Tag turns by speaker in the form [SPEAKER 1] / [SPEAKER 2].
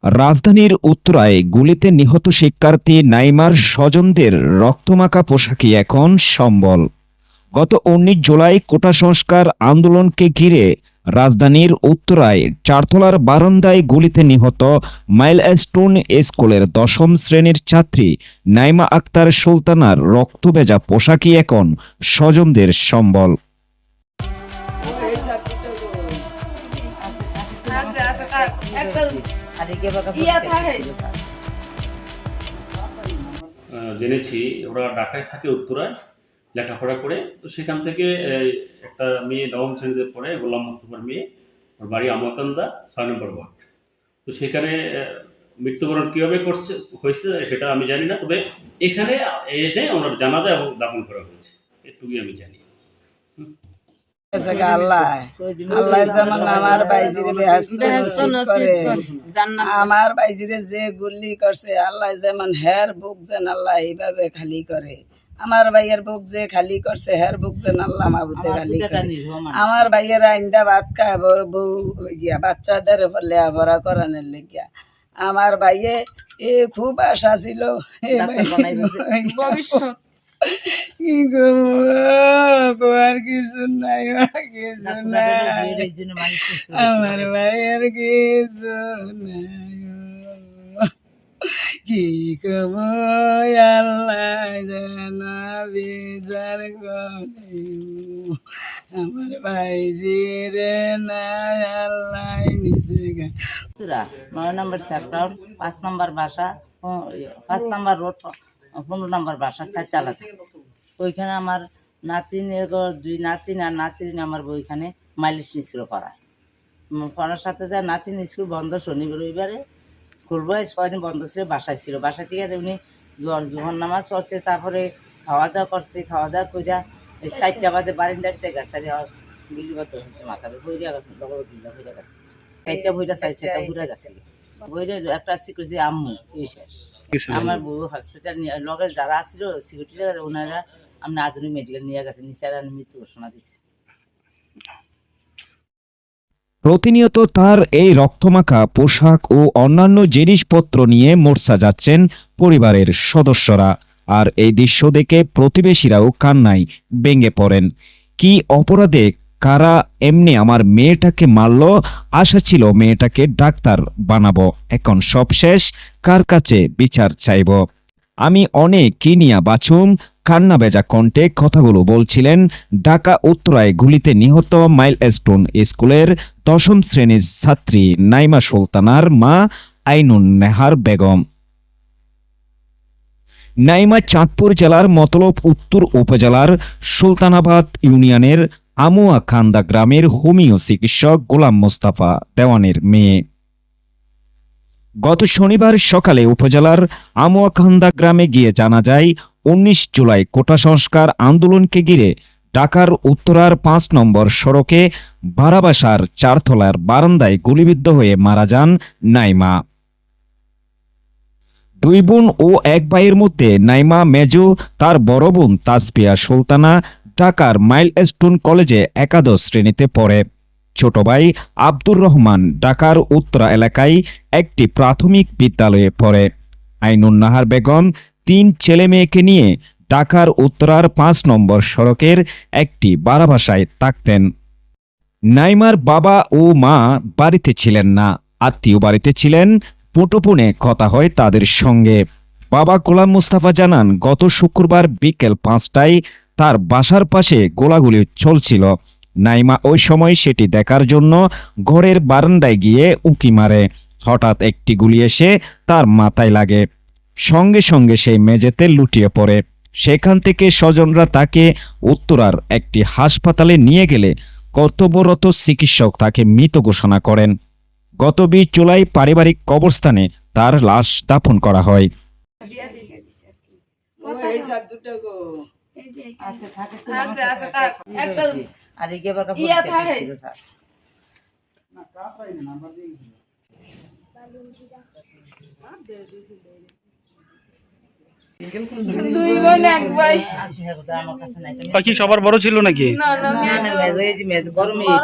[SPEAKER 1] রাজধানীর উত্তরায় গুলিতে নিহত শিক্ষার্থী নাইমার স্বজনদের রক্তমাখা পোশাকই এখন সম্বল। গত ১৯ জুলাই কোটা সংস্কার আন্দোলনকে ঘিরে রাজধানীর উত্তরায় চারতলার বারান্দায় গুলিতে নিহত মাইলস্টোন স্কুলের ১০ম শ্রেণীর ছাত্রী নাইমা আক্তার সুলতানার রক্তভেজা পোশাকই এখন স্বজনদের সম্বল।
[SPEAKER 2] জেনেছি ওরা ঢাকায় থাকে, উত্তরায় লেখাপড়া করে। তো সেখান থেকে একটা মেয়ে ৯ম শ্রেণীতে পড়ে, গোলাম মোস্তফার মেয়ে, ওর বাড়ি আমকান্দা ৬ নম্বর ওয়ার্ড। তো সেখানে মৃত্যুবরণ কীভাবে হয়েছে সেটা আমি জানি না, তবে এখানে এসে ওনার জানাজা এবং দাফন করা হয়েছে, এটুকুই আমি জানি।
[SPEAKER 3] আমার বাইজিরে যে গুলি করছে আল্লাহ যেমন হের বুক যেন আল্লাহ এইভাবে খালি করে, আমার ভাইয়ের বুক যে খালি করছে হের বুক যেন আল্লাহ মাহবুদে খালি করে। আমার ভাইয়ের আইন্দা ভাত খায় বউ বাচ্চাদের লেখাপড়া করানোর লেগিয়া আমার ভাইয়ে খুব আশা ছিল ভবিষ্যৎ কি করবো, আর কিছু নাই, কিছু নাই, আমার ভাইয়ের কিছু নাই, কি করব আল্লাহ যেন বিচার করে, আমার ভাই জিরে নাই আল্লাহ নিচে
[SPEAKER 4] ৯ নম্বর সেক্টর ৫ নম্বর বাসা ৫ নম্বর রোড ১৫ নম্বর বাসা চাল আছে। ওইখানে আমার নাতিনের ২ নাতিন আর নাতিন আমার ওইখানে মাইলিশ স্কুল পড়ার সাথে যায়। নাতিন স্কুল বন্ধ, শনিবার রবিবারে খুলবো, ৬ দিন বন্ধ ছিল, বাসায় ছিল। বাসায় থেকে উনি জোহর নামাজ পড়ছে, তারপরে খাওয়া দাওয়া করছে, খাওয়া দাওয়া কইরা ৪টা বাজে বারিন্দাতে গেছে, বিলিবত হয়েছে মাথা বইরা গেছে, হয়ে গেছে ৪টা বইটা চাইছে, এটা ঘুরে গেছে বইরে একটা করছে আম্মু এই শেষ। আমার বউ হসপিটাল লগে যারা আসছিল সিকিউরিটি ওনারা আমরা আধুনিক মেডিকেল নিয়ে গেছে, নিচে মৃত্যু ঘোষণা দিচ্ছে।
[SPEAKER 1] প্রতিনিয়ত তার এই রক্তমাখা পোশাক ও অন্যান্য জিনিসপত্র নিয়ে মোর্চা যাচ্ছেন পরিবারের সদস্যরা। আর এই দৃশ্য দেখে প্রতিবেশীরাও কান্নায় ভেঙে পড়েন। কি অপরাধে কারা এমনি আমার মেয়েটাকে মারল? আশা ছিল মেয়েটাকে ডাক্তার বানাবো, এখন সব শেষ, কার কাছে বিচার চাইব? আমি অনেক কিনিয়া বাছুম কান্না বেজা কণ্ঠে কথাগুলো বলছিলেন ঢাকা উত্তরায় গুলিতে নিহত মাইলস্টোন স্কুলের ১০ম শ্রেণীর ছাত্রী নাইমা সুলতানার মা আইনুন নেহার বেগম। নাইমা চাঁদপুর জেলার মতলব উত্তর উপজেলার সুলতানাবাদ ইউনিয়নের আমুয়াখান্দা গ্রামের হোমিও চিকিৎসক গোলাম মোস্তফা দেওয়ানের মেয়ে। গত শনিবার সকালে উপজেলার আমুয়াখান্দা গ্রামে গিয়ে জানা যায় ১৯ জুলাই কোটা সংস্কার আন্দোলনকে ঘিরে ঢাকার উত্তরার ৫ নম্বর সড়কে বারাবাসার চারতলার বারান্দায় গুলিবিদ্ধ হয়ে মারা যান নাইমা। ২ বোন ও ১ ভাইয়ের মধ্যে নাইমা মেজো, তার বড় বোন তাসফিয়া সুলতানা ঢাকার মাইলস্টোন কলেজে একাদশ শ্রেণীতে পড়ে। ছোট ভাই আব্দুর রহমান ঢাকার উত্তরা এলাকায় একটি প্রাথমিক বিদ্যালয়ে পড়ে। আইনুন নাহার বেগম ৩ ছেলে মেয়েকে নিয়ে ঢাকার উত্তরার ৫ নম্বর সড়কের একটি বারাবাসায় থাকতেন। নাইমার বাবা ও মা বাড়িতে ছিলেন না, আত্মীয় বাড়িতে ছিলেন। মুঠোফোনে কথা হয় তাদের সঙ্গে। বাবা গোলাম মোস্তফা জানান, গত শুক্রবার বিকেল ৫টায় তার বাসার পাশে গোলাগুলি চলছিল। নাইমা ওই সময় সেটি দেখার জন্য ঘরের বারান্দায় গিয়ে উঁকি মারে। হঠাৎ একটি গুলি এসে তার মাথায় লাগে, সঙ্গে সঙ্গে সেই মেঝেতে লুটিয়ে পড়ে। সেখান থেকে স্বজনরা তাকে উত্তরার একটি হাসপাতালে নিয়ে গেলে কর্তব্যরত চিকিৎসক তাকে মৃত ঘোষণা করেন। গত ২০ জুলাই পারিবারিক কবরস্থানে তার লাশ দাফন করা হয়।
[SPEAKER 5] সবার বড় ছিল নাকি?
[SPEAKER 4] না, বড় মেয়ে